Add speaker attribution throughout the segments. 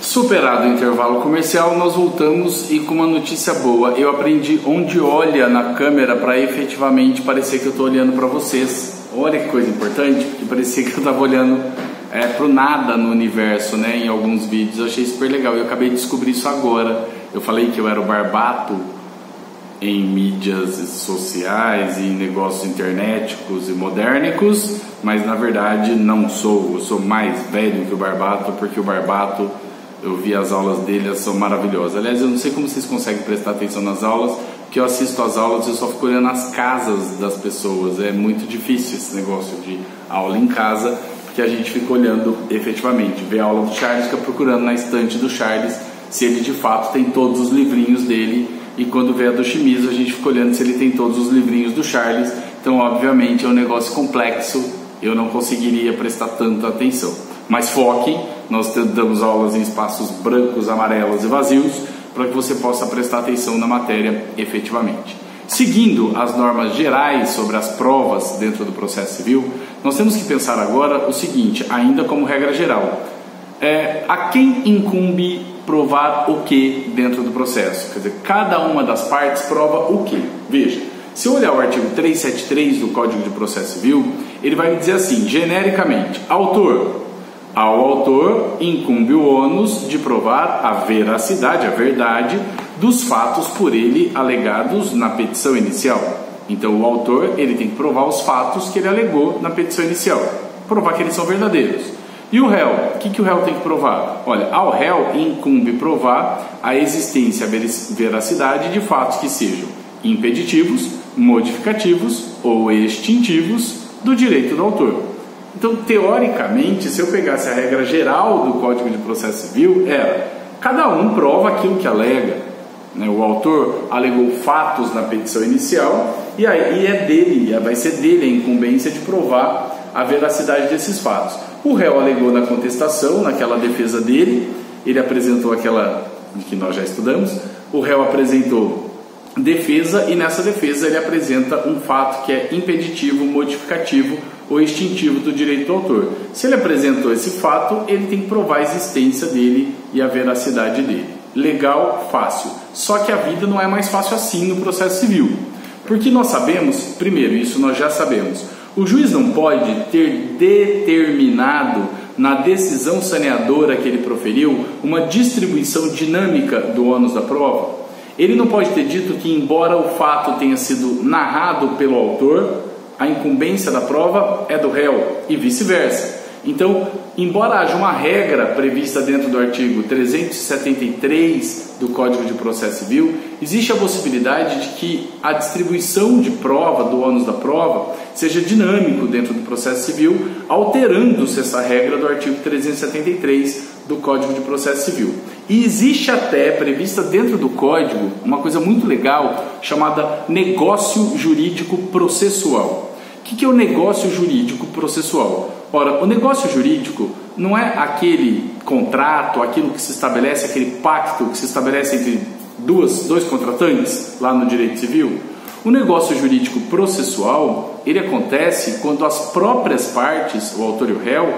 Speaker 1: Superado o intervalo comercial, nós voltamos e com uma notícia boa. Eu aprendi onde olha na câmera para efetivamente parecer que eu estou olhando para vocês. Olha que coisa importante, porque parecia que eu estava olhando para o nada no universo, né? Em alguns vídeos. Eu achei super legal. Eu acabei de descobrir isso agora. Eu falei que eu era o Barbato em mídias sociais e negócios internéticos e modernicos, mas na verdade não sou. Eu sou mais velho que o Barbato, porque o Barbato, eu vi as aulas dele, elas são maravilhosas. Aliás, eu não sei como vocês conseguem prestar atenção nas aulas, porque eu assisto as aulas e eu só fico olhando as casas das pessoas. É muito difícil esse negócio de aula em casa, porque a gente fica olhando efetivamente. Vê a aula do Charles, fica procurando na estante do Charles se ele de fato tem todos os livrinhos dele, e quando vê a do Chimizo a gente fica olhando se ele tem todos os livrinhos do Charles. Então obviamente é um negócio complexo, eu não conseguiria prestar tanta atenção. Mas foquem, nós damos aulas em espaços brancos, amarelos e vazios, para que você possa prestar atenção na matéria efetivamente. Seguindo as normas gerais sobre as provas dentro do processo civil, nós temos que pensar agora o seguinte, ainda como regra geral. A quem incumbe provar o que dentro do processo? Quer dizer, cada uma das partes prova o que? Veja, se eu olhar o artigo 373 do Código de Processo Civil, ele vai me dizer assim, genericamente, autor. Ao autor incumbe o ônus de provar a veracidade, a verdade, dos fatos por ele alegados na petição inicial. Então o autor ele tem que provar os fatos que ele alegou na petição inicial, provar que eles são verdadeiros. E o réu? O que o réu tem que provar? Olha, ao réu incumbe provar a existência, a veracidade de fatos que sejam impeditivos, modificativos ou extintivos do direito do autor. Então, teoricamente, se eu pegasse a regra geral do Código de Processo Civil, cada um prova aquilo que alega. O autor alegou fatos na petição inicial e aí é dele, vai ser dele a incumbência de provar a veracidade desses fatos. O réu alegou na contestação, naquela defesa dele, ele apresentou aquela que nós já estudamos, o réu apresentou defesa e nessa defesa ele apresenta um fato que é impeditivo, modificativo ou extintivo do direito do autor. Se ele apresentou esse fato, ele tem que provar a existência dele e a veracidade dele. Legal, fácil. Só que a vida não é mais fácil assim no processo civil. Porque nós sabemos, primeiro, isso nós já sabemos, o juiz não pode ter determinado na decisão saneadora que ele proferiu uma distribuição dinâmica do ônus da prova. Ele não pode ter dito que, embora o fato tenha sido narrado pelo autor, a incumbência da prova é do réu e vice-versa. Então, embora haja uma regra prevista dentro do artigo 373 do Código de Processo Civil, existe a possibilidade de que a distribuição de prova, do ônus da prova, seja dinâmico dentro do processo civil, alterando-se essa regra do artigo 373 do Código de Processo Civil. E existe até, prevista dentro do Código, uma coisa muito legal chamada negócio jurídico processual. O que é o negócio jurídico processual? Ora, o negócio jurídico não é aquele contrato, aquilo que se estabelece, aquele pacto que se estabelece entre dois contratantes lá no direito civil. O negócio jurídico processual, ele acontece quando as próprias partes, o autor e o réu,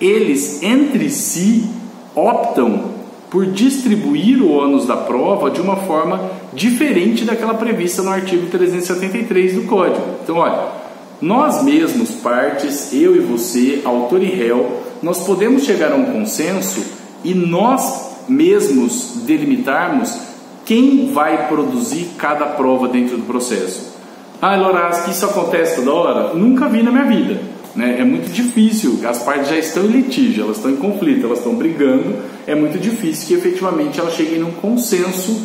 Speaker 1: eles entre si optam por distribuir o ônus da prova de uma forma diferente daquela prevista no artigo 373 do Código. Então, olha, nós mesmos, partes, eu e você, autor e réu, nós podemos chegar a um consenso e nós mesmos delimitarmos quem vai produzir cada prova dentro do processo. Loras, que isso acontece toda hora? Nunca vi na minha vida. É muito difícil, as partes já estão em litígio, elas estão em conflito, elas estão brigando, é muito difícil que efetivamente elas cheguem num consenso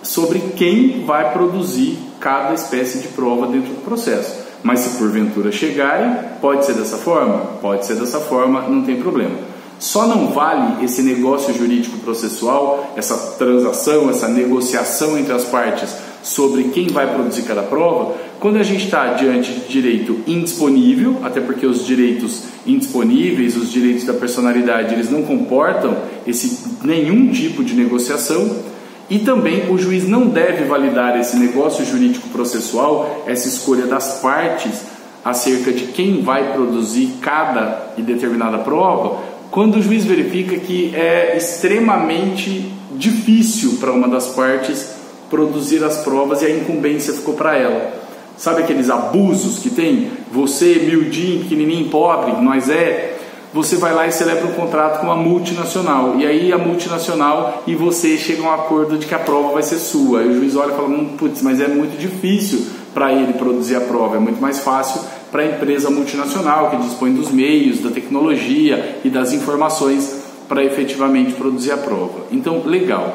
Speaker 1: sobre quem vai produzir cada espécie de prova dentro do processo. Mas se porventura chegarem, pode ser dessa forma? Pode ser dessa forma, não tem problema. Só não vale esse negócio jurídico processual, essa transação, essa negociação entre as partes sobre quem vai produzir cada prova, quando a gente está diante de direito indisponível, até porque os direitos indisponíveis, os direitos da personalidade, eles não comportam nenhum tipo de negociação, e também o juiz não deve validar esse negócio jurídico processual, essa escolha das partes acerca de quem vai produzir cada e determinada prova, Quando o juiz verifica que é extremamente difícil para uma das partes produzir as provas e a incumbência ficou para ela. Sabe aqueles abusos que tem? Você, miudinho, pequenininho, pobre, nós você vai lá e celebra um contrato com uma multinacional, e aí a multinacional e você chegam a um acordo de que a prova vai ser sua, e o juiz olha e fala, putz, mas é muito difícil para ele produzir a prova, é muito mais fácil para a empresa multinacional que dispõe dos meios, da tecnologia e das informações para efetivamente produzir a prova. Então, legal,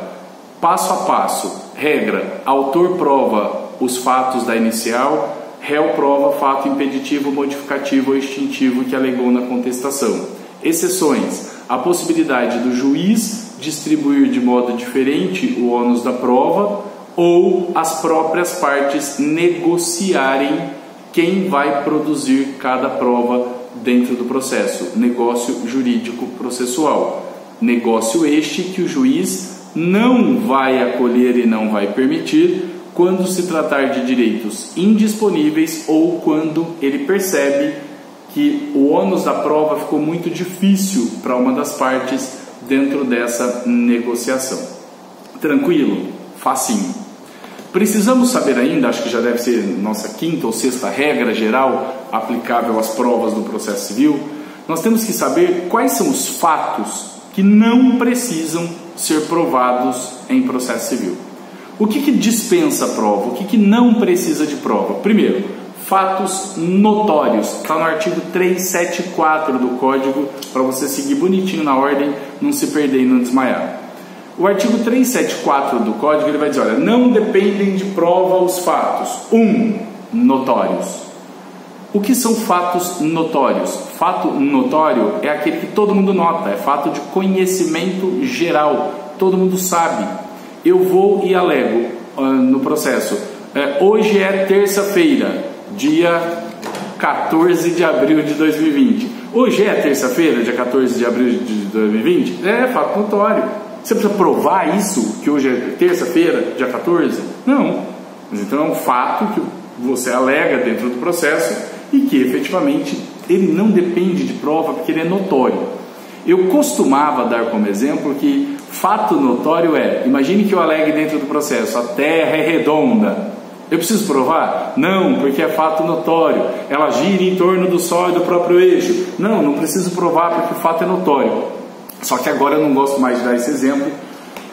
Speaker 1: passo a passo, regra, autor prova os fatos da inicial, réu prova fato impeditivo, modificativo ou extintivo que alegou na contestação. Exceções: a possibilidade do juiz distribuir de modo diferente o ônus da prova ou as próprias partes negociarem quem vai produzir cada prova dentro do processo. Negócio jurídico processual. Negócio este que o juiz não vai acolher e não vai permitir quando se tratar de direitos indisponíveis ou quando ele percebe que o ônus da prova ficou muito difícil para uma das partes dentro dessa negociação. Tranquilo? Facinho. Precisamos saber ainda, acho que já deve ser nossa quinta ou sexta regra geral aplicável às provas do processo civil, nós temos que saber quais são os fatos que não precisam ser provados em processo civil. O que dispensa a prova? O que não precisa de prova? Primeiro, fatos notórios. Está no artigo 374 do Código, para você seguir bonitinho na ordem, não se perder e não desmaiar. O artigo 374 do Código, ele vai dizer, olha, não dependem de prova os fatos. 1. Notórios. O que são fatos notórios? Fato notório é aquele que todo mundo nota, é fato de conhecimento geral, todo mundo sabe. Eu vou e alego no processo, hoje é terça-feira, dia 14 de abril de 2020. Hoje é terça-feira, dia 14 de abril de 2020? É fato notório. Você precisa provar isso, que hoje é terça-feira, dia 14? Não. Mas então é um fato que você alega dentro do processo e que efetivamente ele não depende de prova porque ele é notório. Eu costumava dar como exemplo que fato notório imagine que eu alegue dentro do processo, a Terra é redonda. Eu preciso provar? Não, porque é fato notório. Ela gira em torno do Sol e do próprio eixo. Não preciso provar porque o fato é notório. Só que agora eu não gosto mais de dar esse exemplo,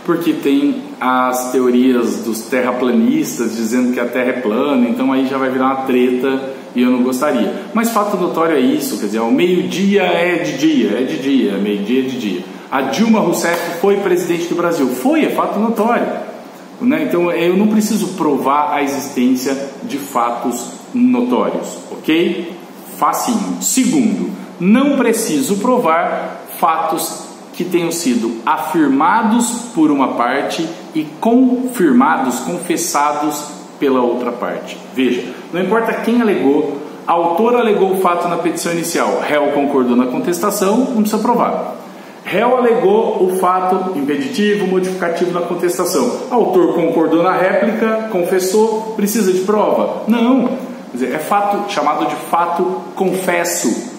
Speaker 1: porque tem as teorias dos terraplanistas dizendo que a Terra é plana, então aí já vai virar uma treta e eu não gostaria. Mas fato notório é isso, quer dizer, o meio-dia é de dia, meio-dia é de dia. A Dilma Rousseff foi presidente do Brasil, é fato notório, né? Então eu não preciso provar a existência de fatos notórios, ok? Facinho. Segundo, não preciso provar fatos que tenham sido afirmados por uma parte e confessados pela outra parte. Veja, não importa quem alegou, autor alegou o fato na petição inicial, réu concordou na contestação, não precisa provar. Réu alegou o fato impeditivo, modificativo na contestação, autor concordou na réplica, confessou, precisa de prova? Não. Quer dizer, é fato chamado de fato confesso.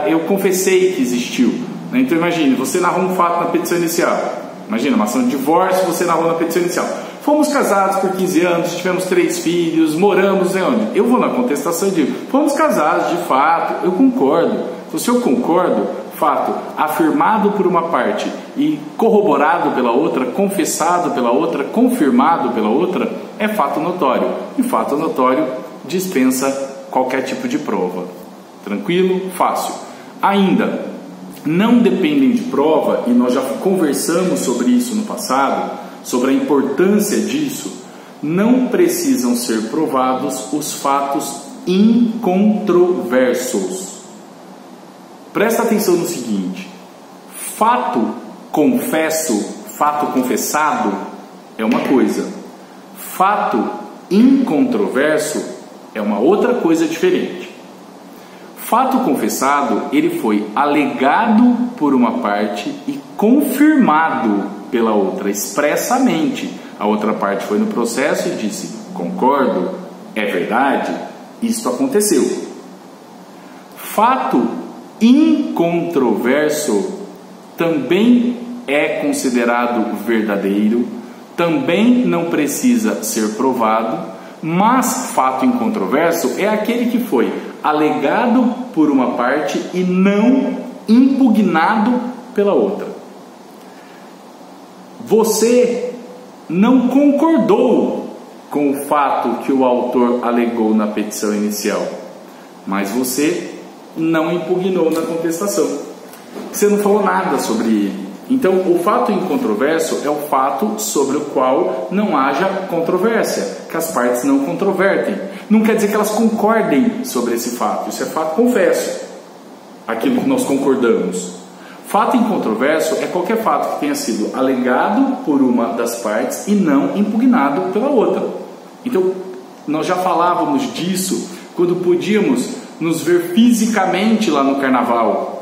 Speaker 1: Eu confessei que existiu. Então imagine, você narrou um fato na petição inicial. Imagina, uma ação de divórcio, você narrou na petição inicial. Fomos casados por 15 anos, tivemos 3 filhos, moramos em onde? Eu vou na contestação e digo, fomos casados de fato, eu concordo. Então, se eu concordo, fato afirmado por uma parte e corroborado pela outra, confessado pela outra, confirmado pela outra, é fato notório. E fato notório dispensa qualquer tipo de prova. Tranquilo? Fácil. Ainda, não dependem de prova, e nós já conversamos sobre isso no passado, sobre a importância disso, não precisam ser provados os fatos incontroversos. Presta atenção no seguinte, fato confesso, fato confessado é uma coisa, fato incontroverso é uma outra coisa diferente. Fato confessado, ele foi alegado por uma parte e confirmado pela outra, expressamente. A outra parte foi no processo e disse, concordo, é verdade, isto aconteceu. Fato incontroverso também é considerado verdadeiro, também não precisa ser provado, mas fato incontroverso é aquele que foi alegado por uma parte e não impugnado pela outra. Você não concordou com o fato que o autor alegou na petição inicial, mas você não impugnou na contestação. Você não falou nada sobre ele. Então, o fato incontroverso é o fato sobre o qual não haja controvérsia, que as partes não controvertem. Não quer dizer que elas concordem sobre esse fato. Isso é fato confesso, aquilo que nós concordamos. Fato incontroverso é qualquer fato que tenha sido alegado por uma das partes e não impugnado pela outra. Então, nós já falávamos disso quando podíamos nos ver fisicamente lá no carnaval,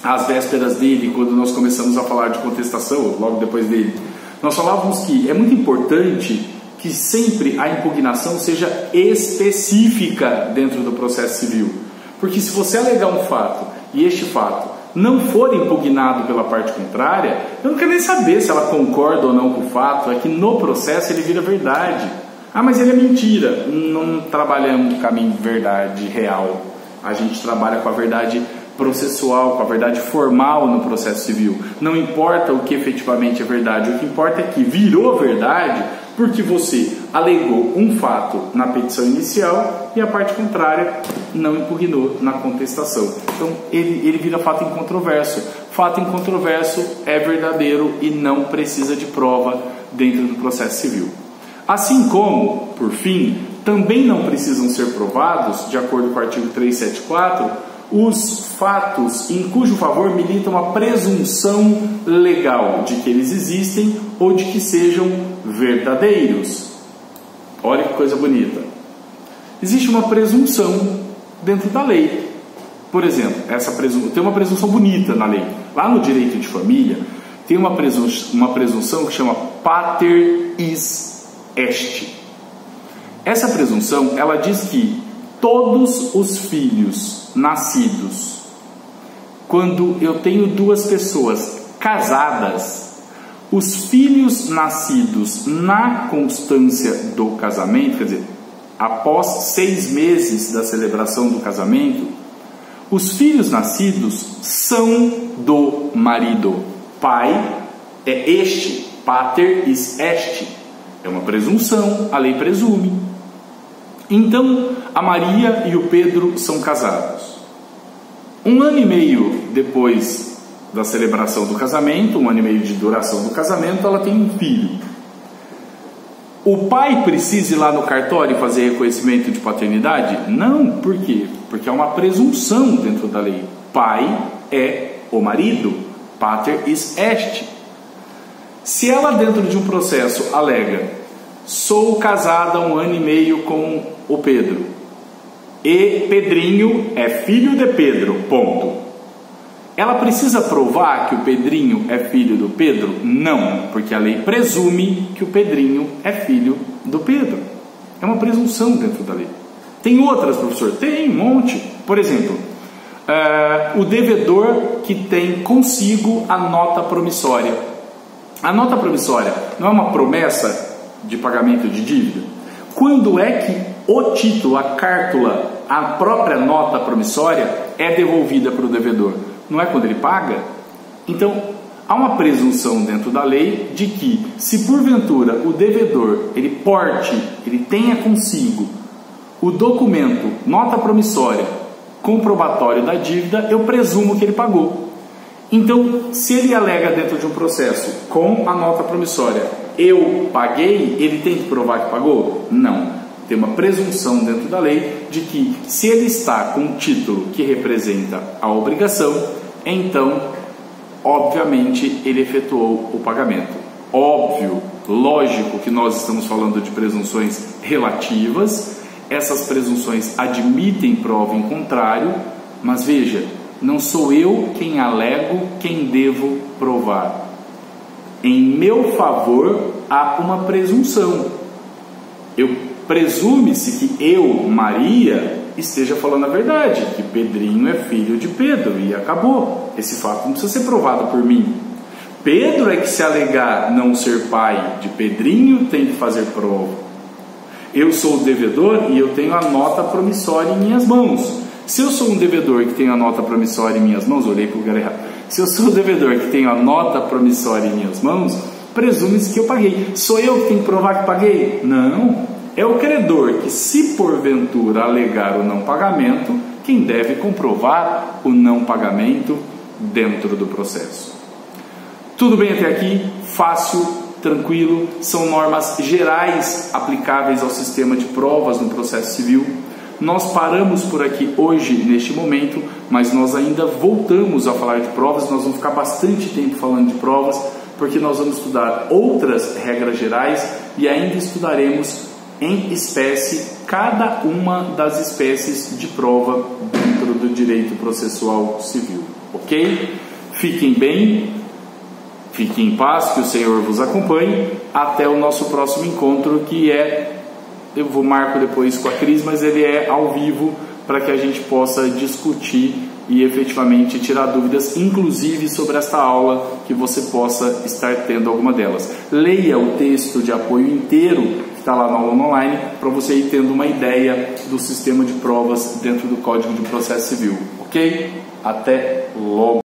Speaker 1: às vésperas dele, quando nós começamos a falar de contestação, logo depois dele. Nós falávamos que é muito importante que sempre a impugnação seja específica dentro do processo civil. Porque se você alegar um fato e este fato não for impugnado pela parte contrária, eu não quero nem saber se ela concorda ou não com o fato, é que no processo ele vira verdade. Ah, mas ele é mentira. Não trabalhamos com a verdade real. A gente trabalha com a verdade processual, com a verdade formal no processo civil. Não importa o que efetivamente é verdade, o que importa é que virou verdade porque você alegou um fato na petição inicial e a parte contrária não impugnou na contestação. Então ele vira fato incontroverso. Fato incontroverso é verdadeiro e não precisa de prova dentro do processo civil. Assim como, por fim, também não precisam ser provados, de acordo com o artigo 374, os fatos em cujo favor milita uma presunção legal de que eles existem ou de que sejam verdadeiros. Olha que coisa bonita. Existe uma presunção dentro da lei. Por exemplo, tem uma presunção bonita na lei. Lá no direito de família tem uma presunção que chama pater is est. Essa presunção, ela diz que todos os filhos nascidos, quando eu tenho duas pessoas casadas, os filhos nascidos na constância do casamento, quer dizer, após 6 meses da celebração do casamento, os filhos nascidos são do marido. Pai é este, pater is est. É uma presunção, a lei presume. Então, a Maria e o Pedro são casados. 1 ano e meio depois da celebração do casamento, 1 ano e meio de duração do casamento, ela tem um filho. O pai precisa ir lá no cartório fazer reconhecimento de paternidade? Não, por quê? Porque é uma presunção dentro da lei. Pai é o marido, pater is est. Se ela dentro de um processo alega: sou casada há 1 ano e meio com o Pedro e Pedrinho é filho de Pedro, ponto. Ela precisa provar que o Pedrinho é filho do Pedro? Não, porque a lei presume que o Pedrinho é filho do Pedro. É uma presunção dentro da lei. Tem outras, professor? Tem um monte. Por exemplo, o devedor que tem consigo a nota promissória. A nota promissória não é uma promessa de pagamento de dívida? Quando é que o título, a cártula, a própria nota promissória é devolvida para o devedor? Não é quando ele paga? Então, há uma presunção dentro da lei de que, se porventura o devedor, ele tenha consigo o documento, nota promissória, comprobatório da dívida, eu presumo que ele pagou. Então, se ele alega dentro de um processo com a nota promissória, eu paguei, ele tem que provar que pagou? Não. Tem uma presunção dentro da lei de que, se ele está com um título que representa a obrigação, então, obviamente, ele efetuou o pagamento. Óbvio, lógico que nós estamos falando de presunções relativas, essas presunções admitem prova em contrário, mas veja, não sou eu quem alego, quem devo provar. Em meu favor há uma presunção. Presume-se que eu, Maria, esteja falando a verdade, que Pedrinho é filho de Pedro e acabou. Esse fato não precisa ser provado por mim. Pedro é que, se alegar não ser pai de Pedrinho, tem que fazer prova. Eu sou o devedor e eu tenho a nota promissória em minhas mãos. Se eu sou um devedor que tem a nota promissória em minhas mãos, olhei para o lugar errado. Se eu sou o devedor que tenho a nota promissória em minhas mãos, presume-se que eu paguei. Sou eu que tenho que provar que paguei? Não. É o credor que, se porventura alegar o não pagamento, quem deve comprovar o não pagamento dentro do processo. Tudo bem até aqui? Fácil, tranquilo? São normas gerais aplicáveis ao sistema de provas no processo civil. Nós paramos por aqui hoje, neste momento, mas nós ainda voltamos a falar de provas. Nós vamos ficar bastante tempo falando de provas, porque nós vamos estudar outras regras gerais e ainda estudaremos em espécie cada uma das espécies de prova dentro do direito processual civil, ok? Fiquem bem, fiquem em paz, que o Senhor vos acompanhe. Até o nosso próximo encontro, que eu vou marco depois com a Cris, mas ele é ao vivo, para que a gente possa discutir e efetivamente tirar dúvidas, inclusive sobre esta aula, que você possa estar tendo alguma delas. Leia o texto de apoio inteiro que está lá na aula online, para você ir tendo uma ideia do sistema de provas dentro do Código de Processo Civil, ok? Até logo!